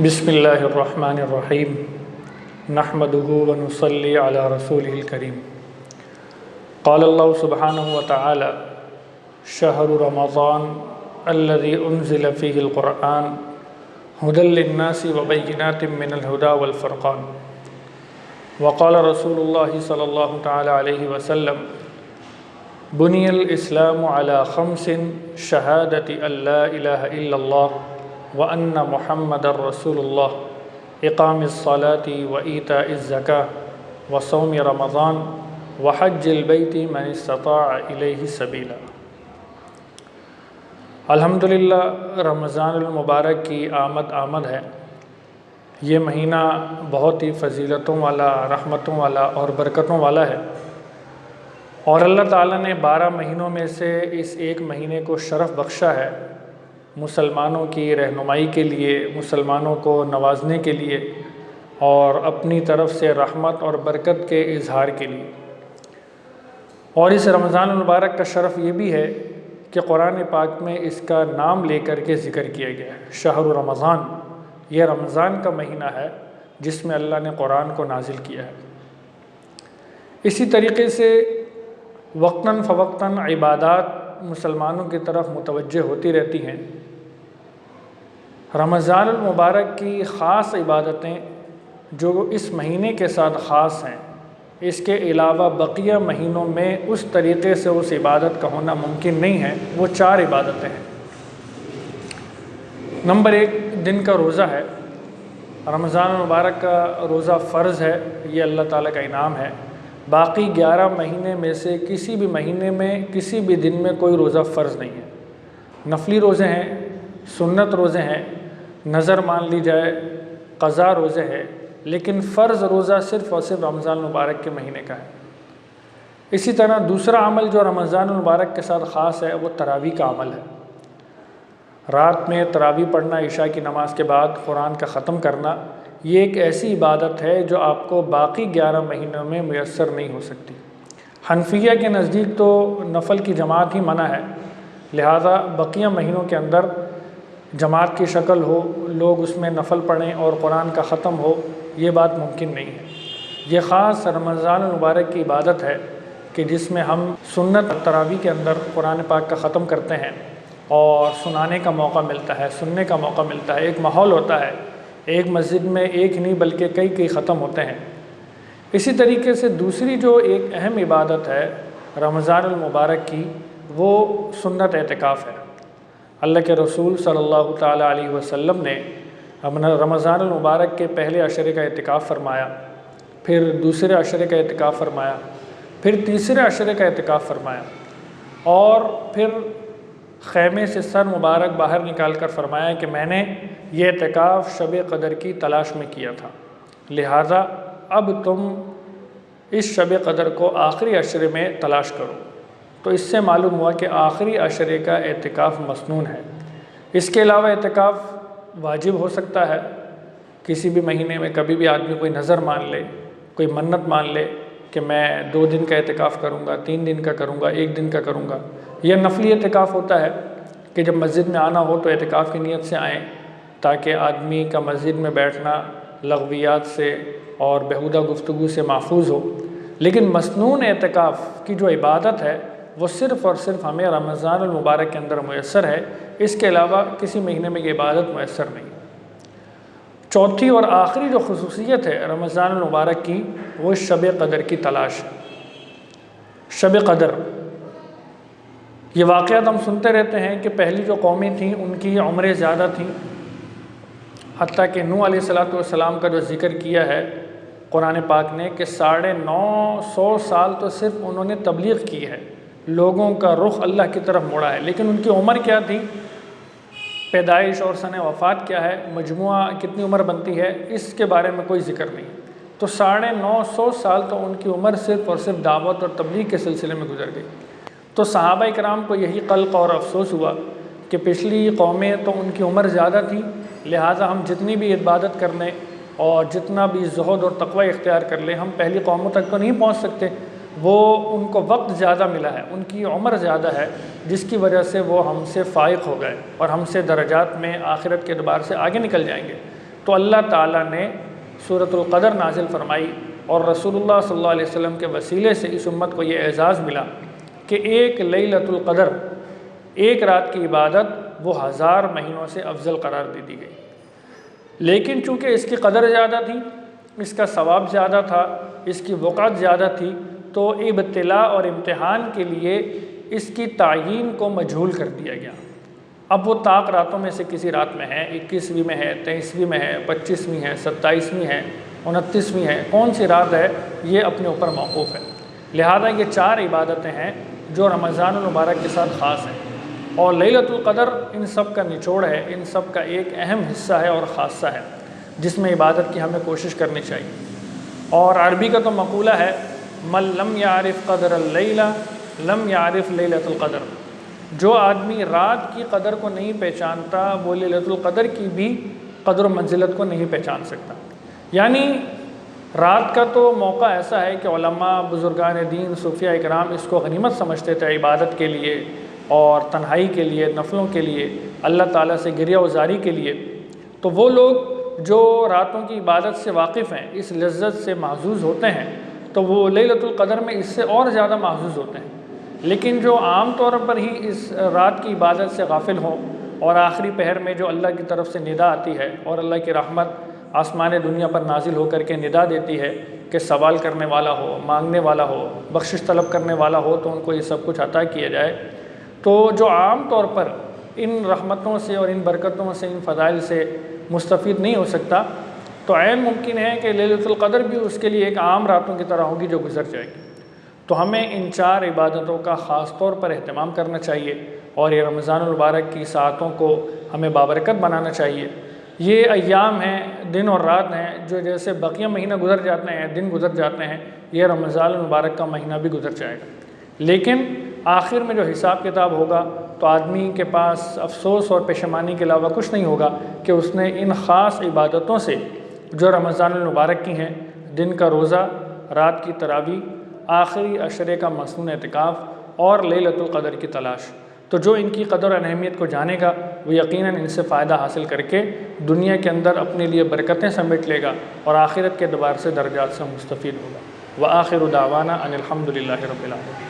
بسم اللہ الرحمن الرحیم نحمدہ ونصلی علی رسولہ الکریم قال اللہ سبحانہ وتعالی شہر رمضان الذی انزل فیہ القرآن ھدی للناس وبینات من الھدی والفرقان وقال رسول اللہ صلی اللہ تعالی علیہ وسلم بنی الاسلام علی خمس شہادت ان لا الہ الا اللہ وَأَنَّ مُحَمَّدَ رَسُولُ اللَّهِ إِقَامِ الصَّلَاةِ وَإِيتَاءِ الزَّكَاةِ وَصَوْمِ رَمَضَانِ وَحَجِّ الْبَيْتِ مَنِ اسْتَطَاعَ إِلَيْهِ سَبِيلًا۔ الحمدللہ رمضان المبارک کی آمد ہے۔ یہ مہینہ بہت ہی فضیلتوں والا، رحمتوں والا اور برکتوں والا ہے، اور اللہ تعالیٰ نے 12 مہینوں میں سے اس ایک مہینے کو شرف بخشا ہے مسلمانوں کی رہنمائی کے لیے، مسلمانوں کو نوازنے کے لیے اور اپنی طرف سے رحمت اور برکت کے اظہار کے لیے۔ اور اس رمضان المبارک کا شرف یہ بھی ہے کہ قرآن پاک میں اس کا نام لے کر کے ذکر کیا گیا ہے، شہر رمضان۔ یہ رمضان کا مہینہ ہے جس میں اللہ نے قرآن کو نازل کیا ہے۔ اسی طریقے سے وقتاً فوقتاً عبادات مسلمانوں کی طرف متوجہ ہوتی رہتی ہیں۔ رمضان المبارک کی خاص عبادتیں جو اس مہینے کے ساتھ خاص ہیں، اس کے علاوہ بقیہ مہینوں میں اس طریقے سے اس عبادت کا ہونا ممکن نہیں ہے۔ وہ 4 عبادتیں ہیں۔ نمبر 1 دن کا روزہ ہے۔ رمضان المبارک کا روزہ فرض ہے، یہ اللہ تعالیٰ کا انعام ہے۔ باقی 11 مہینے میں سے کسی بھی مہینے میں کسی بھی دن میں کوئی روزہ فرض نہیں ہے۔ نفلی روزے ہیں، سنت روزے ہیں، نظر مان لی جائے، قضا روزے ہیں، لیکن فرض روزہ صرف اور صرف رمضان المبارک کے مہینے کا ہے۔ اسی طرح دوسرا عمل جو رمضان المبارک کے ساتھ خاص ہے وہ تراویح کا عمل ہے۔ رات میں تراویح پڑھنا، عشاء کی نماز کے بعد قرآن کا ختم کرنا، یہ ایک ایسی عبادت ہے جو آپ کو باقی 11 مہینوں میں میسر نہیں ہو سکتی۔ حنفیہ کے نزدیک تو نفل کی جماعت ہی منع ہے، لہذا بقیہ مہینوں کے اندر جماعت کی شکل ہو، لوگ اس میں نفل پڑھیں اور قرآن کا ختم ہو، یہ بات ممکن نہیں ہے۔ یہ خاص رمضان المبارک کی عبادت ہے کہ جس میں ہم سنت تراویح کے اندر قرآن پاک کا ختم کرتے ہیں اور سنانے کا موقع ملتا ہے، سننے کا موقع ملتا ہے، ایک ماحول ہوتا ہے۔ ایک مسجد میں ایک نہیں بلکہ کئی ختم ہوتے ہیں۔ اسی طریقے سے دوسری جو ایک اہم عبادت ہے رمضان المبارک کی، وہ سنت اعتکاف ہے۔ اللہ کے رسول صلی اللہ تعالیٰ علیہ وسلم نے رمضان المبارک کے پہلے عشرے کا اعتکاف فرمایا، پھر دوسرے عشرے کا اعتکاف فرمایا، پھر تیسرے عشرے کا اعتکاف فرمایا، اور پھر خیمے سے سر مبارک باہر نکال کر فرمایا کہ میں نے یہ اعتکاف شب قدر کی تلاش میں کیا تھا، لہٰذا اب تم اس شب قدر کو آخری عشرے میں تلاش کرو۔ تو اس سے معلوم ہوا کہ آخری عشرے کا اعتکاف مسنون ہے۔ اس کے علاوہ اعتکاف واجب ہو سکتا ہے، کسی بھی مہینے میں کبھی بھی آدمی کوئی نظر مان لے، کوئی منت مان لے کہ میں 2 دن کا اعتکاف کروں گا، 3 دن کا کروں گا، 1 دن کا کروں گا۔ یہ نفلی اعتکاف ہوتا ہے کہ جب مسجد میں آنا ہو تو اعتکاف کی نیت سے آئیں، تاکہ آدمی کا مسجد میں بیٹھنا لغویات سے اور بیہودہ گفتگو سے محفوظ ہو۔ لیکن مسنون اعتکاف کی جو عبادت ہے وہ صرف اور صرف ہمیں رمضان المبارک کے اندر میسر ہے، اس کے علاوہ کسی مہینے میں یہ عبادت میسر نہیں۔ چوتھی اور آخری جو خصوصیت ہے رمضان المبارک کی، وہ شب قدر کی تلاش ہے۔ شب قدر، یہ واقعات ہم سنتے رہتے ہیں کہ پہلی جو قومیں تھیں ان کی عمریں زیادہ تھیں، حتیٰ کہ نوح علیہ السلام کا جو ذکر کیا ہے قرآن پاک نے کہ 950 سال تو صرف انہوں نے تبلیغ کی ہے، لوگوں کا رخ اللہ کی طرف موڑا ہے، لیکن ان کی عمر کیا تھی، پیدائش اور سن وفات کیا ہے، مجموعہ کتنی عمر بنتی ہے، اس کے بارے میں کوئی ذکر نہیں۔ تو 950 سال تو ان کی عمر صرف اور صرف دعوت اور تبلیغ کے سلسلے میں گزر گئی۔ تو صحابہ کرام کو یہی قلق اور افسوس ہوا کہ پچھلی قومیں تو ان کی عمر زیادہ تھی، لہٰذا ہم جتنی بھی عبادت کر لیں اور جتنا بھی زہد اور تقوی اختیار کر لیں، ہم پہلی قوموں تک تو نہیں پہنچ سکتے۔ وہ ان کو وقت زیادہ ملا ہے، ان کی عمر زیادہ ہے، جس کی وجہ سے وہ ہم سے فائق ہو گئے اور ہم سے درجات میں آخرت کے اعتبار سے آگے نکل جائیں گے۔ تو اللہ تعالیٰ نے سورۃ القدر نازل فرمائی، اور رسول اللہ صلی اللہ علیہ وسلم کے وسیلے سے اس امت کو یہ اعزاز ملا کہ ایک لیلۃ القدر، ایک رات کی عبادت وہ 1000 مہینوں سے افضل قرار دے دی گئی۔ لیکن چونکہ اس کی قدر زیادہ تھی، اس کا ثواب زیادہ تھا، اس کی وقعت زیادہ تھی، تو ابتلاء اور امتحان کے لیے اس کی تعیین کو مجہول کر دیا گیا۔ اب وہ طاق راتوں میں سے کسی رات میں ہے، 21ویں میں ہے، 23ویں میں ہے، 25ویں ہے، 27ویں ہے، 29ویں ہے، کون سی رات ہے یہ اپنے اوپر موقوف ہے۔ لہذا یہ 4 عبادتیں ہیں جو رمضان المبارک کے ساتھ خاص ہیں، اور لیلۃ القدر ان سب کا نچوڑ ہے، ان سب کا ایک اہم حصہ ہے اور خاصہ ہے، جس میں عبادت کی ہمیں کوشش کرنی چاہیے۔ اور عربی کا تو مقولہ ہے من لم یعرف قدر اللیلہ لم یعرف لیلۃ القدر، جو آدمی رات کی قدر کو نہیں پہچانتا وہ لیلۃ القدر کی بھی قدر و منزلت کو نہیں پہچان سکتا۔ یعنی رات کا تو موقع ایسا ہے کہ علماء، بزرگان دین، صوفیاء اکرام اس کو غنیمت سمجھتے تھے عبادت کے لیے اور تنہائی کے لیے، نفلوں کے لیے، اللہ تعالیٰ سے گریہ وزاری کے لیے۔ تو وہ لوگ جو راتوں کی عبادت سے واقف ہیں، اس لذت سے محظوظ ہوتے ہیں، تو وہ لیلۃ القدر میں اس سے اور زیادہ محظوظ ہوتے ہیں۔ لیکن جو عام طور پر ہی اس رات کی عبادت سے غافل ہوں، اور آخری پہر میں جو اللہ کی طرف سے ندا آتی ہے اور اللہ کی رحمت آسمان دنیا پر نازل ہو کر کے ندا دیتی ہے کہ سوال کرنے والا ہو، مانگنے والا ہو، بخشش طلب کرنے والا ہو تو ان کو یہ سب کچھ عطا کیا جائے، تو جو عام طور پر ان رحمتوں سے اور ان برکتوں سے، ان فضائل سے مستفید نہیں ہو سکتا، تو عین ممکن ہے کہ لیلۃ القدر بھی اس کے لیے ایک عام راتوں کی طرح ہوگی جو گزر جائے گی۔ تو ہمیں ان 4 عبادتوں کا خاص طور پر اہتمام کرنا چاہیے، اور یہ رمضان المبارک کی ساعتوں کو ہمیں بابرکت بنانا چاہیے۔ یہ ایام ہیں، دن اور رات ہیں، جو جیسے بقیہ مہینہ گزر جاتے ہیں، دن گزر جاتے ہیں، یہ رمضان المبارک کا مہینہ بھی گزر جائے گا۔ لیکن آخر میں جو حساب کتاب ہوگا تو آدمی کے پاس افسوس اور پشیمانی کے علاوہ کچھ نہیں ہوگا کہ اس نے ان خاص عبادتوں سے جو رمضان المبارک کی ہیں، دن کا روزہ، رات کی تراویح، آخری عشرے کا مصنون اعتکاف اور لیلۃ القدر کی تلاش، تو جو ان کی قدر و اہمیت کو جانے گا وہ یقیناً ان سے فائدہ حاصل کر کے دنیا کے اندر اپنے لیے برکتیں سمیٹ لے گا اور آخرت کے اعتبار سے درجات سے مستفید ہوگا۔ وآخر دعوانا ان الحمد للہ رب العالمین۔